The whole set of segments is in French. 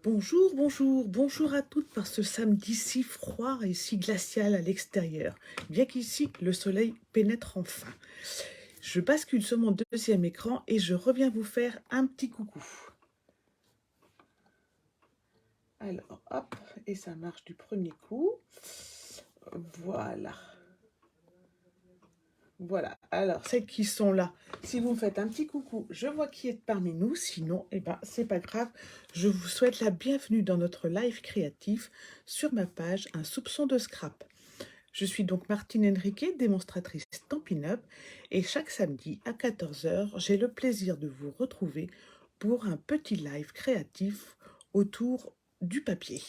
Bonjour, bonjour, bonjour à toutes par ce samedi si froid et si glacial à l'extérieur, bien qu'ici le soleil pénètre enfin. Je bascule sur mon deuxième écran et je reviens vous faire un petit coucou. Alors, hop, et ça marche du premier coup. Voilà. Voilà, alors celles qui sont là, si vous me faites un petit coucou, je vois qui est parmi nous, sinon, eh ben, c'est pas grave, je vous souhaite la bienvenue dans notre live créatif sur ma page Un soupçon de scrap. Je suis donc Martine Henriquet, démonstratrice Stampin' Up, et chaque samedi à 14 h, j'ai le plaisir de vous retrouver pour un petit live créatif autour du papier.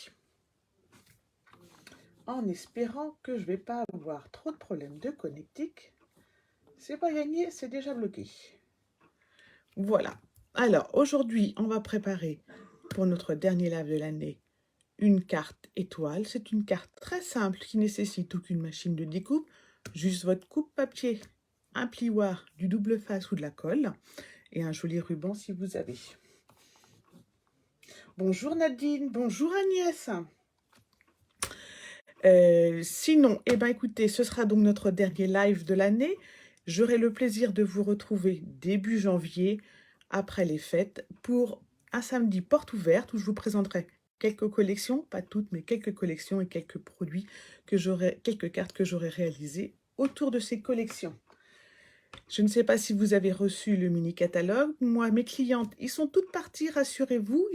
En espérant que je ne vais pas avoir trop de problèmes de connectique. C'est pas gagné, c'est déjà bloqué. Voilà. Alors, aujourd'hui, on va préparer pour notre dernier live de l'année une carte étoile. C'est une carte très simple qui nécessite aucune machine de découpe, juste votre coupe papier, un plioir, du double face ou de la colle et un joli ruban si vous avez. Bonjour Nadine, bonjour Agnès. Sinon, eh ben écoutez, ce sera donc notre dernier live de l'année. J'aurai le plaisir de vous retrouver début janvier, après les fêtes, pour un samedi porte ouverte où je vous présenterai quelques collections, pas toutes, mais quelques collections et quelques produits quelques cartes que j'aurai réalisées autour de ces collections. Je ne sais pas si vous avez reçu le mini catalogue. Moi, mes clientes, ils sont toutes parties, rassurez-vous,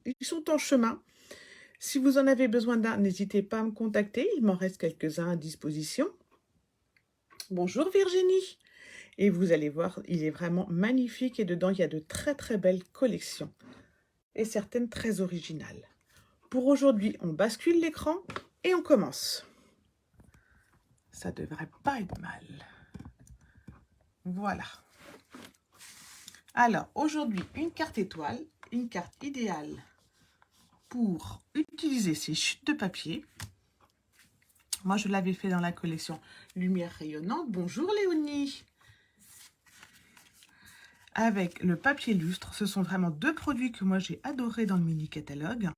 ils sont en chemin. Si vous en avez besoin d'un, n'hésitez pas à me contacter. Il m'en reste quelques-uns à disposition. Bonjour Virginie. Et vous allez voir, il est vraiment magnifique et dedans, il y a de très très belles collections et certaines très originales. Pour aujourd'hui, on bascule l'écran et on commence. Ça devrait pas être mal. Voilà. Alors, aujourd'hui, une carte étoile, une carte idéale pour utiliser ces chutes de papier. Moi, je l'avais fait dans la collection Lumière rayonnante. Bonjour Léonie. Avec le papier lustre, ce sont vraiment deux produits que moi j'ai adoré dans le mini catalogue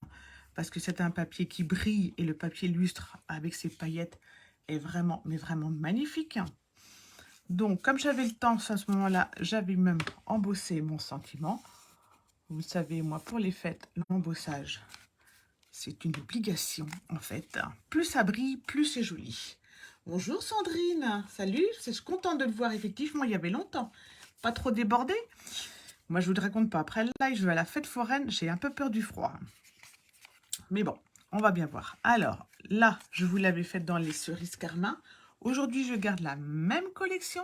parce que c'est un papier qui brille et le papier lustre avec ses paillettes est vraiment, mais vraiment magnifique. Donc, comme j'avais le temps à ce moment-là, j'avais même embossé mon sentiment. Vous savez, moi, pour les fêtes, l'embossage, c'est une obligation, en fait. Plus ça brille, plus c'est joli. Bonjour Sandrine, salut, je suis contente de te voir, effectivement, il y avait longtemps. Pas trop débordé. Moi, je vous raconte pas. Après le live, je vais à la fête foraine, j'ai un peu peur du froid. Mais bon, on va bien voir. Alors, là, je vous l'avais faite dans les cerises carmin. Aujourd'hui, je garde la même collection.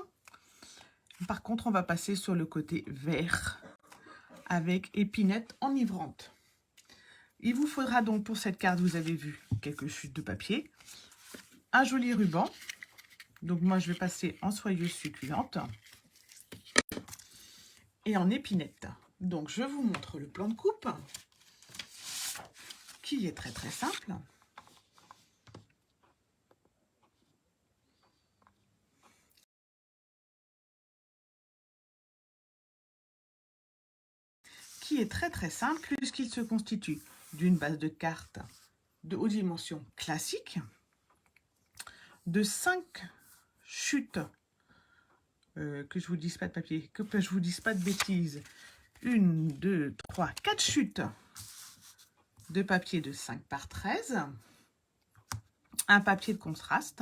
Par contre, on va passer sur le côté vert avec épinette enivrante. Il vous faudra donc pour cette carte, vous avez vu, quelques chutes de papier, un joli ruban. Donc moi, je vais passer en soyeuse succulente et en épinette. Donc, je vous montre le plan de coupe qui est très très simple. Qui est très très simple puisqu'il se constitue d'une base de cartes de haute dimension classique, de 5 chutes, que je vous dise pas de papier, que je vous dise pas de bêtises, 1, 2, 3, 4 chutes de papier de 5 par 13, un papier de contraste,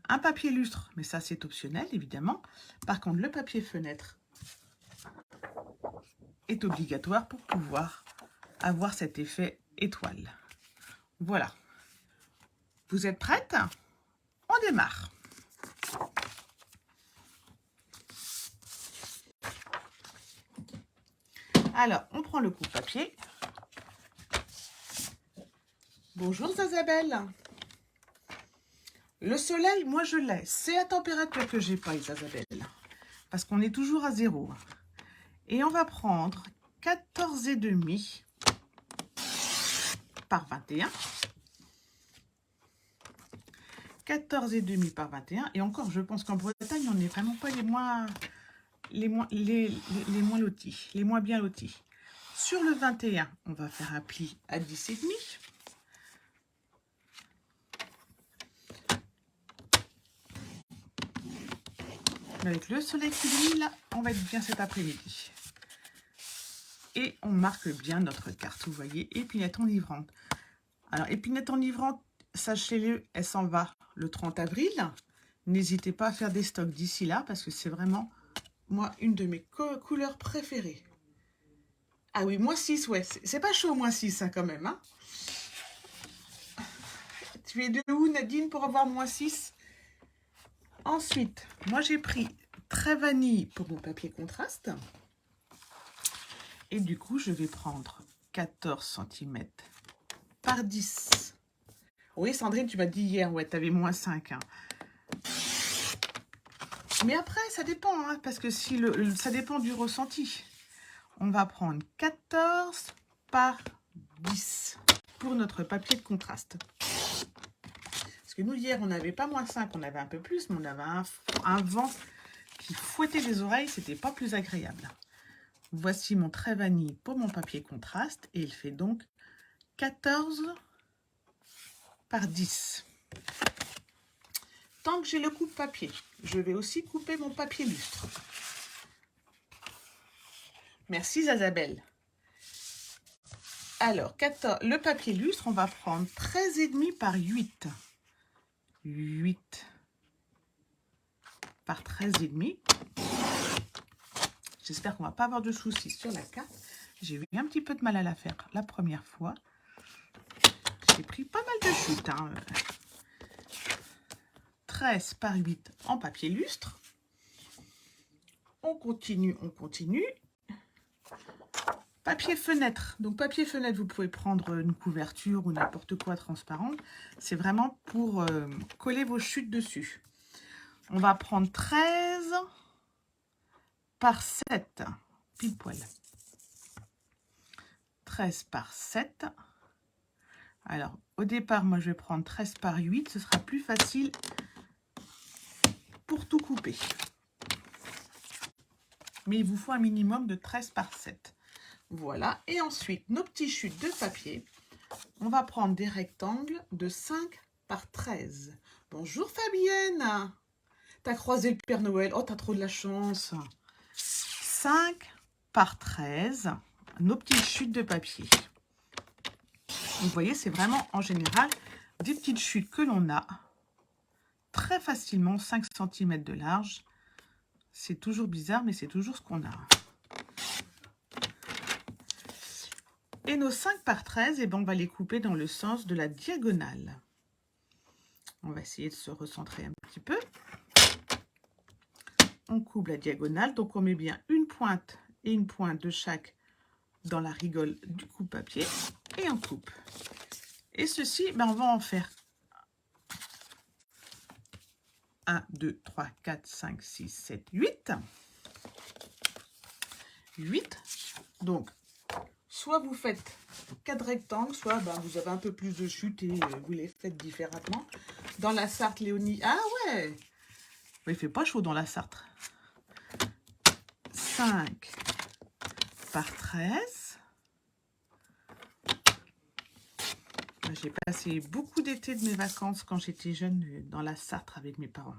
un papier lustre, mais ça c'est optionnel évidemment. Par contre, le papier fenêtre est obligatoire pour pouvoir avoir cet effet étoile. Voilà. Vous êtes prêtes? On démarre. Alors, on prend le coupe-papier. Bonjour Isabelle. Le soleil, moi je l'ai. C'est à température que j'ai pas, Isabelle. Parce qu'on est toujours à 0. Et on va prendre 14,5 par 21. 14,5 par 21. Et encore, je pense qu'en Bretagne, on n'est vraiment pas les moins lotis, les moins bien lotis. Sur le 21, on va faire un pli à 10,5. Avec le soleil qui brille, là, on va être bien cet après-midi. Et on marque bien notre carte, vous voyez, épinette enivrante. Alors, épinette enivrante, sachez-le, elle s'en va le 30 avril. N'hésitez pas à faire des stocks d'ici là, parce que c'est vraiment, moi, une de mes couleurs préférées. Ah oui, -6, ouais, c'est pas chaud, -6, hein, quand même. Hein. Tu es de où, Nadine, pour avoir -6? Ensuite, moi, j'ai pris Trait Vanille pour mon papier contraste. Et du coup, je vais prendre 14 cm par 10. Oui, Sandrine, tu m'as dit hier, ouais, tu avais -5. Hein. Mais après, ça dépend, hein, parce que si ça dépend du ressenti. On va prendre 14 par 10 pour notre papier de contraste. Parce que nous, hier, on n'avait pas -5, on avait un peu plus, mais on avait un vent qui fouettait les oreilles, c'était pas plus agréable. Voici mon trait vanille pour mon papier contraste, et il fait donc 14 par 10. Tant que j'ai le coupe-papier, je vais aussi couper mon papier lustre. Merci Zazabelle. Alors, 14, le papier lustre, on va prendre 13,5 par 8. 8 par 13,5. J'espère qu'on ne va pas avoir de soucis sur la carte. J'ai eu un petit peu de mal à la faire la première fois. J'ai pris pas mal de chutes. Hein. 13 par 8 en papier lustre. On continue, on continue. Papier fenêtre. Donc papier fenêtre, vous pouvez prendre une couverture ou n'importe quoi transparente. C'est vraiment pour coller vos chutes dessus. On va prendre 13 par 7. Pile poil. 13 par 7. Alors, au départ, moi, je vais prendre 13 par 8. Ce sera plus facile pour tout couper. Mais il vous faut un minimum de 13 par 7. Voilà. Et ensuite, nos petits chutes de papier. On va prendre des rectangles de 5 par 13. Bonjour Fabienne. T'as croisé le Père Noël. Oh, t'as trop de la chance. 5 par 13. Nos petites chutes de papier. Vous voyez, c'est vraiment en général des petites chutes que l'on a très facilement, 5 cm de large. C'est toujours bizarre, mais c'est toujours ce qu'on a. Et nos 5 par 13, eh ben, on va les couper dans le sens de la diagonale. On va essayer de se recentrer un petit peu. On coupe la diagonale, donc on met bien une pointe et une pointe de chaque dans la rigole du coupe-papier et on coupe. Et ceci, ben, on va en faire 1, 2, 3, 4, 5, 6, 7, 8. 8. Donc, soit vous faites 4 rectangles, soit ben, vous avez un peu plus de chutes et vous les faites différemment. Dans la Sarthe, Léonie, ah ouais, il ne fait pas chaud dans la Sarthe. 5 par 13. J'ai passé beaucoup d'été de mes vacances quand j'étais jeune dans la Sarthe avec mes parents.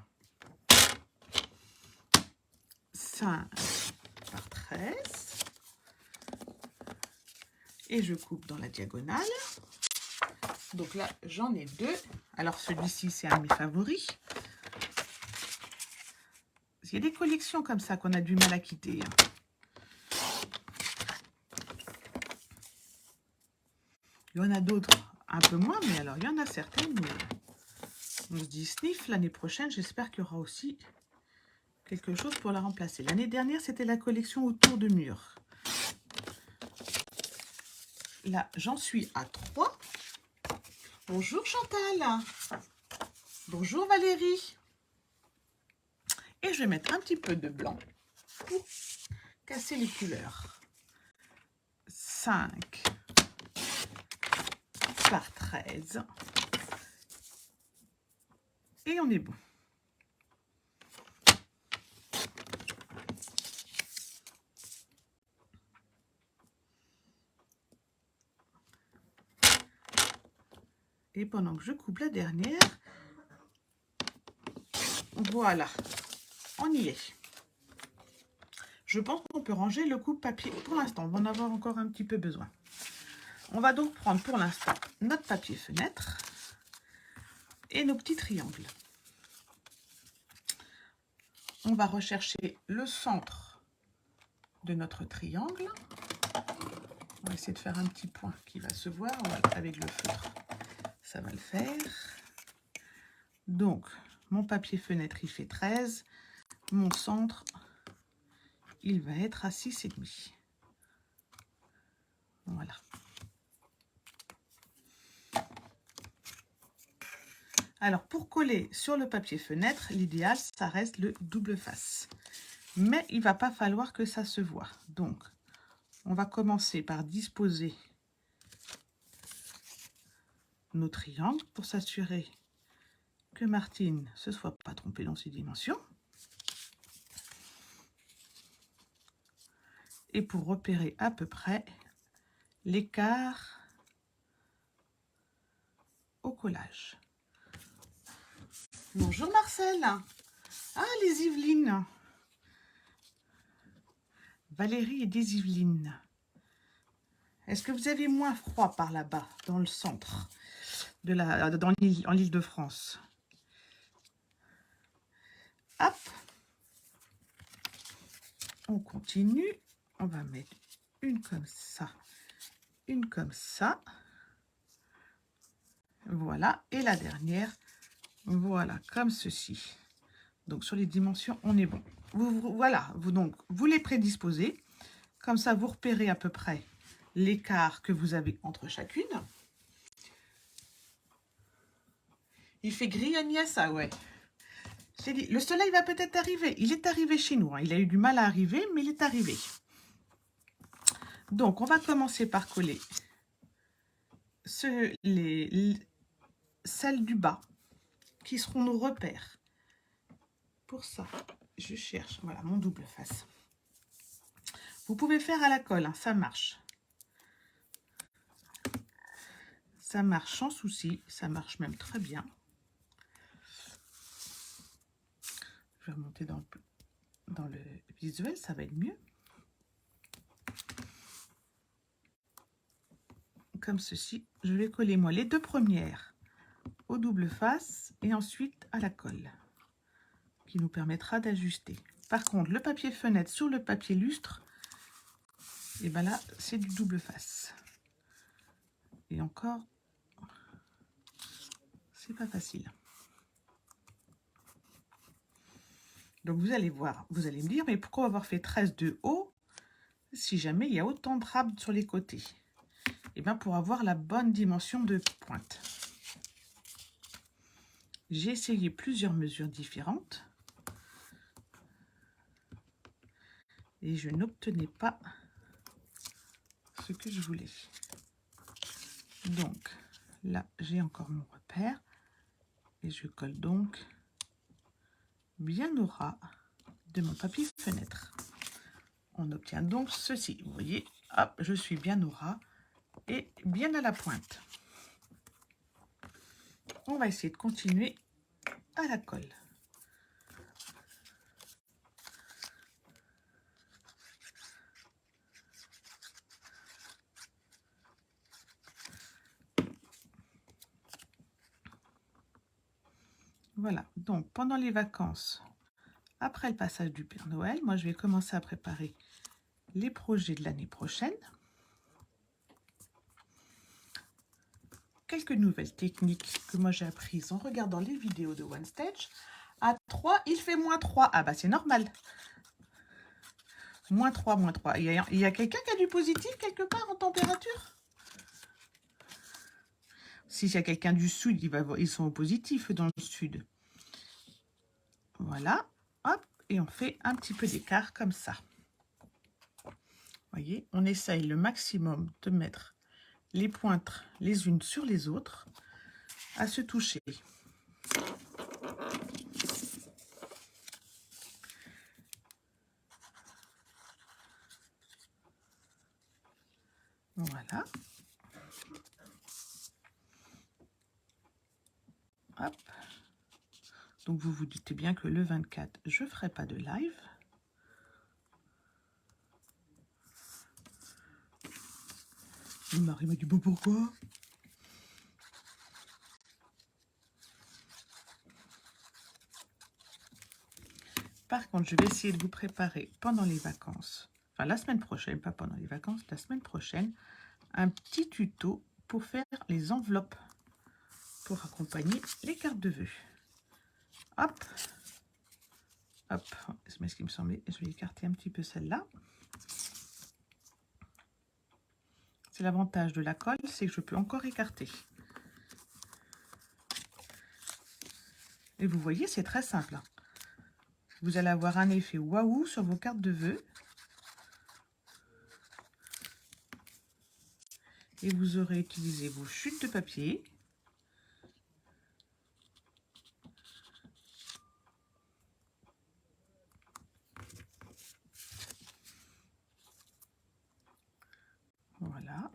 5 par 13. Et je coupe dans la diagonale. Donc là, j'en ai 2. Alors celui-ci, c'est un de mes favoris. Il y a des collections comme ça qu'on a du mal à quitter. Il y en a d'autres un peu moins, mais alors il y en a certaines. On se dit sniff, l'année prochaine, j'espère qu'il y aura aussi quelque chose pour la remplacer. L'année dernière, c'était la collection autour de mur. Là, j'en suis à 3. Bonjour Chantal. Bonjour Valérie. Et je vais mettre un petit peu de blanc pour casser les couleurs. 5 par 13. Et on est bon. Et pendant que je coupe la dernière, voilà, on y est. Je pense qu'on peut ranger le coupe-papier pour l'instant. On va en avoir encore un petit peu besoin. On va donc prendre pour l'instant notre papier fenêtre et nos petits triangles. On va rechercher le centre de notre triangle. On va essayer de faire un petit point qui va se voir. Voilà, avec le feutre, ça va le faire. Donc, mon papier fenêtre, il fait 13. Mon centre, il va être à 6,5. Voilà. Alors, pour coller sur le papier fenêtre, l'idéal, ça reste le double face. Mais il ne va pas falloir que ça se voie. Donc, on va commencer par disposer nos triangles pour s'assurer que Martine ne se soit pas trompée dans ses dimensions. Et pour repérer à peu près l'écart au collage. Bonjour Marcel. Ah, les Yvelines. Valérie et des Yvelines. Est-ce que vous avez moins froid par là-bas, dans le centre, en l'Île-de-France? Hop. On continue. On va mettre une comme ça, une comme ça. Voilà. Et la dernière, voilà, comme ceci. Donc, sur les dimensions, on est bon. Voilà, vous les prédisposez. Comme ça, vous repérez à peu près l'écart que vous avez entre chacune. Il fait gris, Agnès, ah ouais. Dit, le soleil va peut-être arriver. Il est arrivé chez nous. Hein. Il a eu du mal à arriver, mais il est arrivé. Donc, on va commencer par coller celles du bas qui seront nos repères. Pour ça, je cherche voilà, mon double face. Vous pouvez faire à la colle, hein, ça marche. Ça marche sans souci, ça marche même très bien. Je vais remonter dans le visuel, ça va être mieux. Comme ceci, je vais coller moi les deux premières au double face et ensuite à la colle, qui nous permettra d'ajuster. Par contre, le papier fenêtre sur le papier lustre, et ben là, c'est du double face. Et encore, c'est pas facile. Donc vous allez voir, vous allez me dire, mais pourquoi avoir fait 13 de haut si jamais il y a autant de râbles sur les côtés? Et bien pour avoir la bonne dimension de pointe. J'ai essayé plusieurs mesures différentes et je n'obtenais pas ce que je voulais. Donc là, j'ai encore mon repère et je colle donc bien au ras de mon papier fenêtre. On obtient donc ceci. Vous voyez, hop, je suis bien au ras et bien à la pointe. On va essayer de continuer à la colle. Voilà, donc pendant les vacances, après le passage du Père Noël, moi je vais commencer à préparer les projets de l'année prochaine. Quelques nouvelles techniques que moi j'ai apprises en regardant les vidéos de OneStitch. À 3, il fait -3. Ah bah c'est normal. -3, -3. Il y a quelqu'un qui a du positif quelque part en température? S'il y a quelqu'un du sud, ils sont au positif dans le sud. Voilà. Hop. Et on fait un petit peu d'écart comme ça. Vous voyez, on essaye le maximum de mettre les pointes les unes sur les autres à se toucher. Voilà. Hop. Donc, vous vous doutez bien que le 24, je ne ferai pas de live. Mon mari m'a dit, bon, pourquoi? Par contre, je vais essayer de vous préparer pendant les vacances, enfin la semaine prochaine, pas pendant les vacances, la semaine prochaine, un petit tuto pour faire les enveloppes, pour accompagner les cartes de vœux. Hop, hop, c'est ce qui me semblait, je vais écarter un petit peu celle-là. C'est l'avantage de la colle, c'est que je peux encore écarter. Et vous voyez, c'est très simple. Vous allez avoir un effet waouh sur vos cartes de vœux. Et vous aurez utilisé vos chutes de papier. Voilà.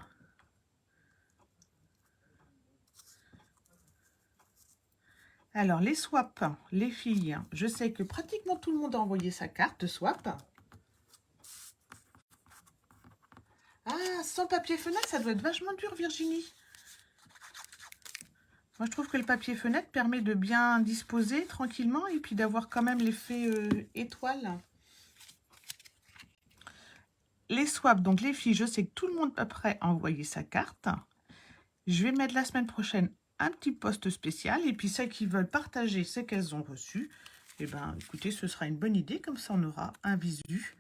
Alors, les swaps, les filles, je sais que pratiquement tout le monde a envoyé sa carte de swap. Ah, sans papier fenêtre, ça doit être vachement dur, Virginie. Moi, je trouve que le papier fenêtre permet de bien disposer tranquillement et puis d'avoir quand même l'effet étoile. Les swaps, donc les filles, je sais que tout le monde après a envoyé sa carte. Je vais mettre la semaine prochaine un petit post spécial. Et puis celles qui veulent partager ce qu'elles ont reçu, eh bien, écoutez, ce sera une bonne idée. Comme ça, on aura un visu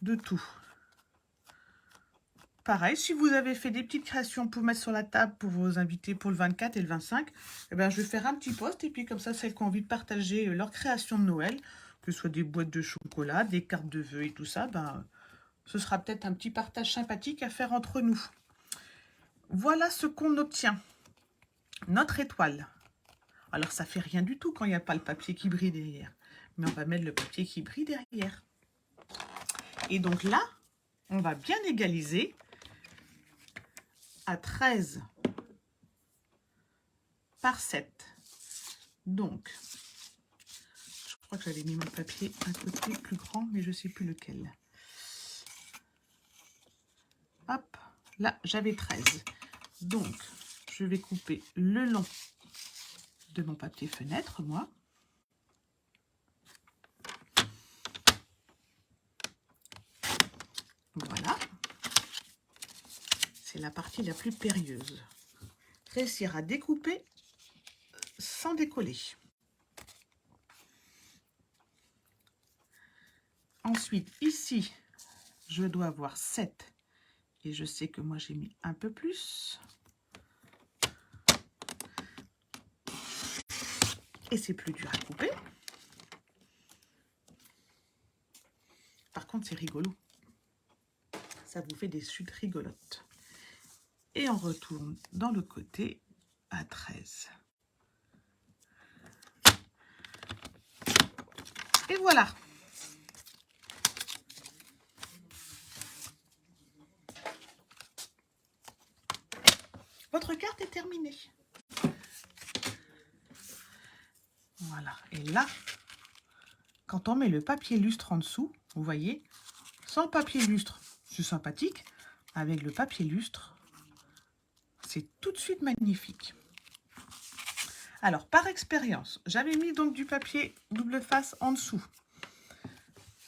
de tout. Pareil, si vous avez fait des petites créations pour mettre sur la table pour vos invités pour le 24 et le 25, eh bien, je vais faire un petit post. Et puis comme ça, celles qui ont envie de partager leur création de Noël, que ce soit des boîtes de chocolat, des cartes de vœux et tout ça, ben, ce sera peut-être un petit partage sympathique à faire entre nous. Voilà ce qu'on obtient. Notre étoile. Alors, ça fait rien du tout quand il n'y a pas le papier qui brille derrière. Mais on va mettre le papier qui brille derrière. Et donc là, on va bien égaliser à 13 par 7. Donc, je crois que j'avais mis mon papier un côté plus grand, mais je ne sais plus lequel. Hop, là, j'avais 13. Donc, je vais couper le long de mon papier fenêtre, moi. Voilà. C'est la partie la plus périlleuse. Réussir à découper sans décoller. Ensuite, ici, je dois avoir 7. Et je sais que moi, j'ai mis un peu plus. Et c'est plus dur à couper. Par contre, c'est rigolo. Ça vous fait des chutes rigolotes. Et on retourne dans le côté à 13. Et voilà. Votre carte est terminée. Voilà. Et là, quand on met le papier lustre en dessous, vous voyez, sans papier lustre, c'est sympathique. Avec le papier lustre, c'est tout de suite magnifique. Alors, par expérience, j'avais mis donc du papier double face en dessous.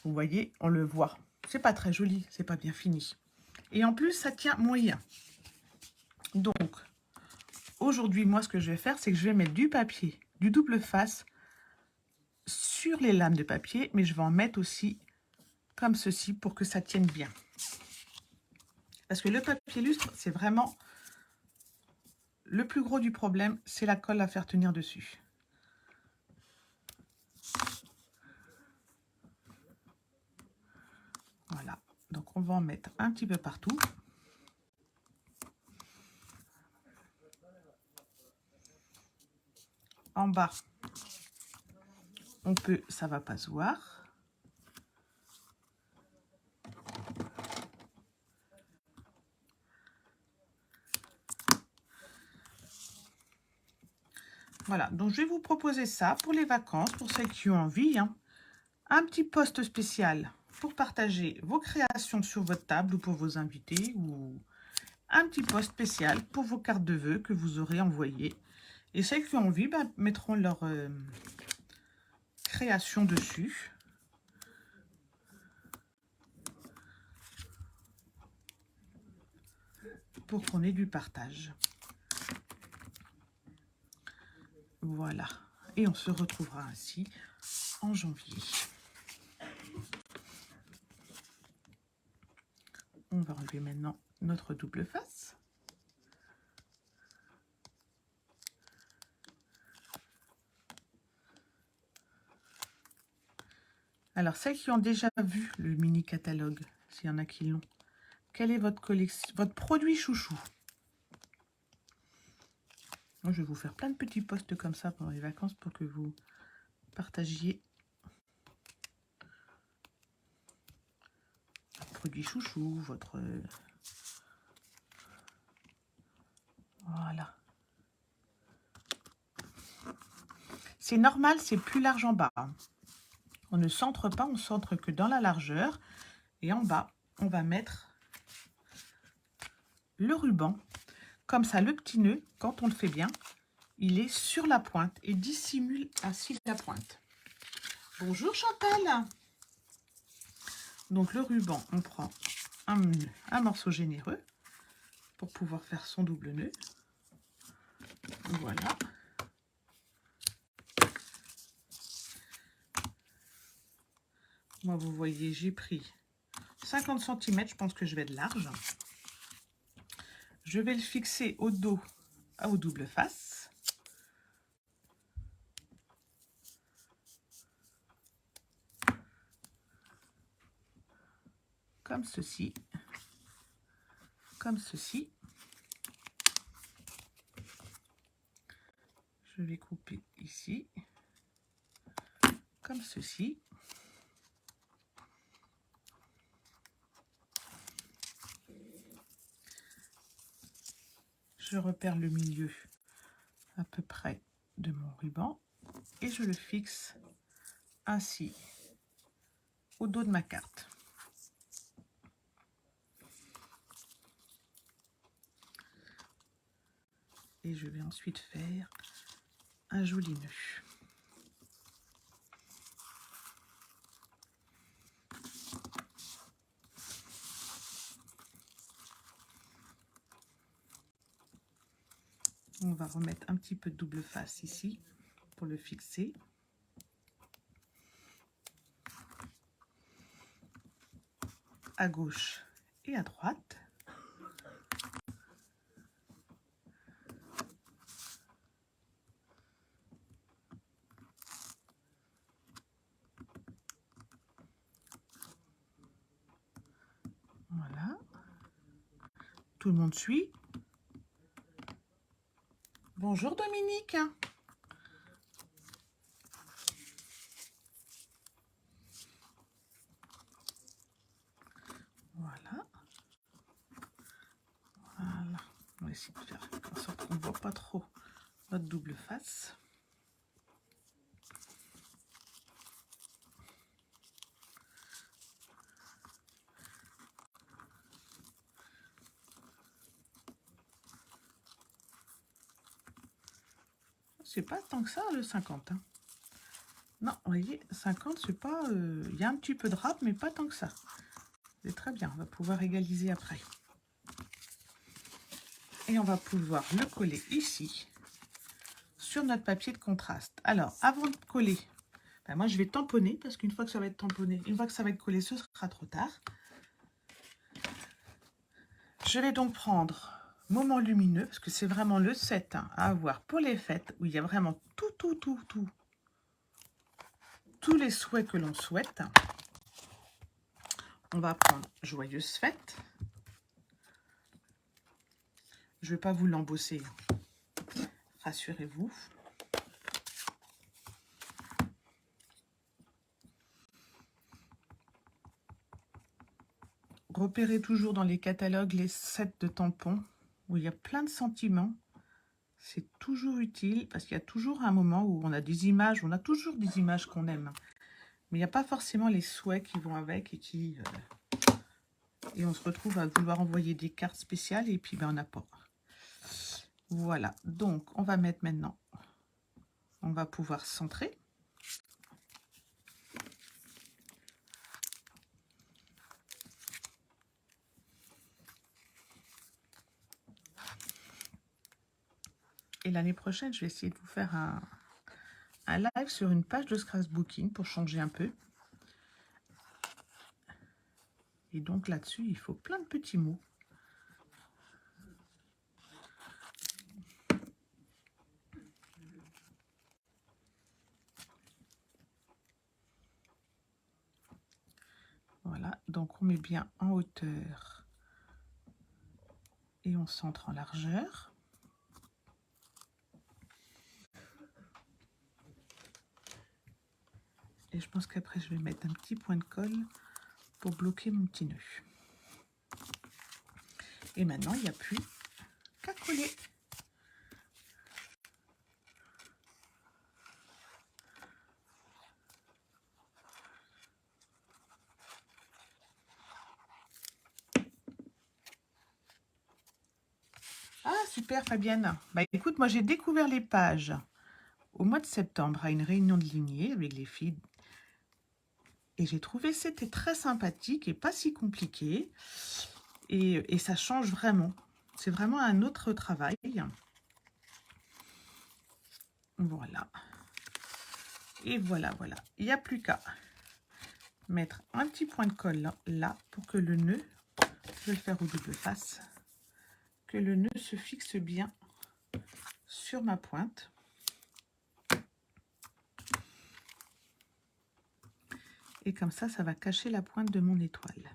Vous voyez, on le voit. C'est pas très joli, c'est pas bien fini. Et en plus, ça tient moyen. Donc, aujourd'hui, moi, ce que je vais faire, c'est que je vais mettre du papier, du double face sur les lames de papier, mais je vais en mettre aussi comme ceci pour que ça tienne bien. Parce que le papier lustre, c'est vraiment le plus gros du problème, c'est la colle à faire tenir dessus. Voilà, donc on va en mettre un petit peu partout. En bas, on peut, ça va pas se voir. Voilà, donc je vais vous proposer ça pour les vacances, pour celles qui ont envie, hein. Un petit post spécial pour partager vos créations sur votre table ou pour vos invités, ou un petit post spécial pour vos cartes de vœux que vous aurez envoyées. Et celles qui ont envie mettront leur création dessus. Pour qu'on ait du partage. Voilà. Et on se retrouvera ainsi en janvier. On va enlever maintenant notre double face. Alors, celles qui ont déjà vu le mini catalogue, s'il y en a qui l'ont, quel est votre collection, votre produit chouchou? Moi, je vais vous faire plein de petits posts comme ça pendant les vacances pour que vous partagiez votre produit chouchou, votre... Voilà. C'est normal, c'est plus large en bas. On ne centre pas, on centre que dans la largeur. Et en bas, on va mettre le ruban. Comme ça, le petit nœud, quand on le fait bien, il est sur la pointe et dissimule ainsi la pointe. Bonjour Chantal. Donc le ruban, on prend un morceau généreux pour pouvoir faire son double nœud. Voilà. Moi, vous voyez, j'ai pris 50 cm, je pense que je vais de large. Je vais le fixer au dos, au double face. Comme ceci. Comme ceci. Je vais couper ici. Comme ceci. Je repère le milieu à peu près de mon ruban et je le fixe ainsi au dos de ma carte. Et je vais ensuite faire un joli nœud. On va remettre un petit peu de double face ici pour le fixer. À gauche et à droite. Voilà. Tout le monde suit. Bonjour Dominique. Voilà. Voilà. On va essayer de faire en sorte qu'on ne voit pas trop notre double face. C'est pas tant que ça le 50. Hein. Non, vous voyez, 50, c'est pas... Il y a un petit peu de râpe, mais pas tant que ça. C'est très bien, on va pouvoir égaliser après. Et on va pouvoir le coller ici, sur notre papier de contraste. Alors, avant de coller, moi je vais tamponner, parce qu'une fois que ça va être tamponné, une fois que ça va être collé, ce sera trop tard. Je vais donc prendre Moment Lumineux, parce que c'est vraiment le set à avoir pour les fêtes, où il y a vraiment tous les souhaits que l'on souhaite. On va prendre Joyeuses Fêtes. Je ne vais pas vous l'embosser, rassurez-vous. Repérez toujours dans les catalogues les sets de tampons, où il y a plein de sentiments. C'est toujours utile parce qu'il y a toujours un moment où on a des images, on a toujours des images qu'on aime. Mais il n'y a pas forcément les souhaits qui vont avec et on se retrouve à vouloir envoyer des cartes spéciales et puis ben, on n'a pas. Voilà, donc on va mettre maintenant, on va pouvoir centrer. Et l'année prochaine, je vais essayer de vous faire un live sur une page de scrapbooking pour changer un peu. Et donc là-dessus, il faut plein de petits mots. Voilà, donc on met bien en hauteur et on centre en largeur. Et je pense qu'après, je vais mettre un petit point de colle pour bloquer mon petit nœud. Et maintenant, il n'y a plus qu'à coller. Ah, super Fabienne. Bah écoute, moi j'ai découvert les pages au mois de septembre à une réunion de lignée avec les filles. Et j'ai trouvé que c'était très sympathique et pas si compliqué. Et ça change vraiment. C'est vraiment un autre travail. Voilà. Et voilà, voilà. Il n'y a plus qu'à mettre un petit point de colle là pour que le nœud, je vais le faire au double face, que le nœud se fixe bien sur ma pointe. Et comme ça, ça va cacher la pointe de mon étoile.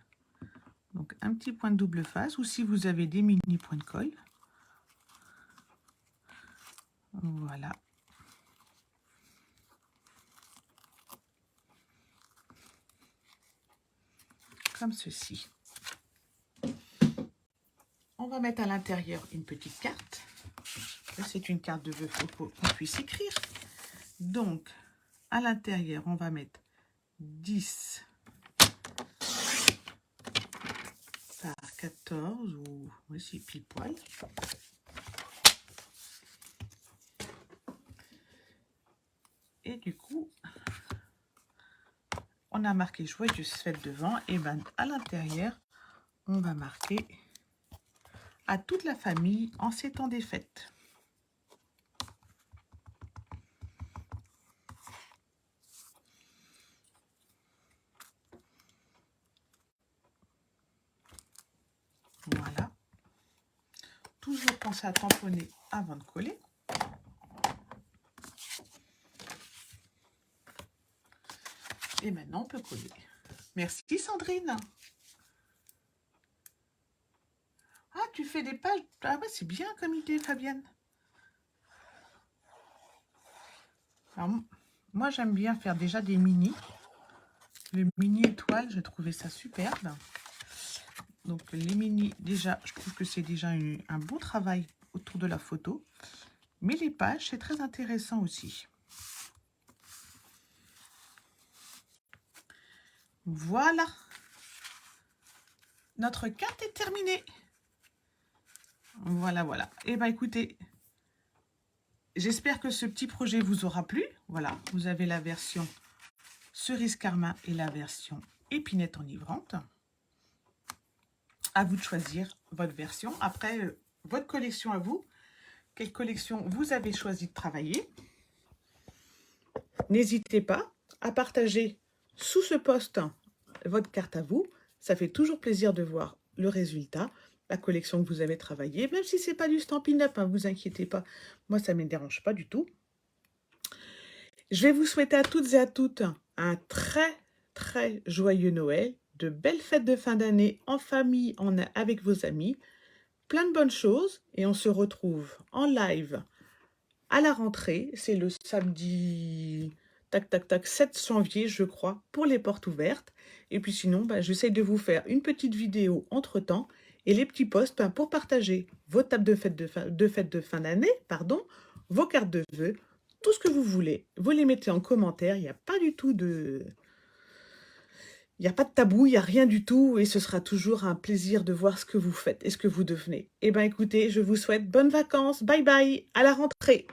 Donc un petit point de double face, ou si vous avez des mini points de colle. Voilà. Comme ceci. On va mettre à l'intérieur une petite carte. C'est une carte de vœux, il faut qu'on puisse écrire. Donc, à l'intérieur, on va mettre 10 par 14, ou oui, c'est pile poil. Et du coup, on a marqué joyeuse fête devant, et ben à l'intérieur, on va marquer à toute la famille en ces temps des fêtes. Voilà. Toujours penser à tamponner avant de coller. Et maintenant, on peut coller. Merci Sandrine. Ah, tu fais des pages. Ah ouais, c'est bien comme idée, Fabienne. Alors, moi, j'aime bien faire déjà des mini. Les mini étoiles, j'ai trouvé ça superbe. Donc, les mini, déjà, je trouve que c'est déjà un beau travail autour de la photo. Mais les pages, c'est très intéressant aussi. Voilà. Notre carte est terminée. Voilà, voilà. Et bien, écoutez, j'espère que ce petit projet vous aura plu. Voilà, vous avez la version cerise carmin et la version épinette enivrante. À vous de choisir votre version. Après, votre collection à vous. Quelle collection vous avez choisi de travailler. N'hésitez pas à partager sous ce post votre carte à vous. Ça fait toujours plaisir de voir le résultat, la collection que vous avez travaillée. Même si ce n'est pas du Stampin' Up, hein, vous inquiétez pas. Moi, ça ne me dérange pas du tout. Je vais vous souhaiter à toutes et à toutes un très, très joyeux Noël, de belles fêtes de fin d'année en famille, avec vos amis. Plein de bonnes choses et on se retrouve en live à la rentrée. C'est le samedi, tac, tac, tac, 7 janvier, je crois, pour les portes ouvertes. Et puis sinon, j'essaie de vous faire une petite vidéo entre-temps et les petits posts ben, pour partager vos tables de fin d'année, pardon, vos cartes de vœux, tout ce que vous voulez. Vous les mettez en commentaire, il n'y a pas du tout de... Il n'y a pas de tabou, il n'y a rien du tout et ce sera toujours un plaisir de voir ce que vous faites et ce que vous devenez. Eh bien écoutez, je vous souhaite bonnes vacances, bye bye, à la rentrée.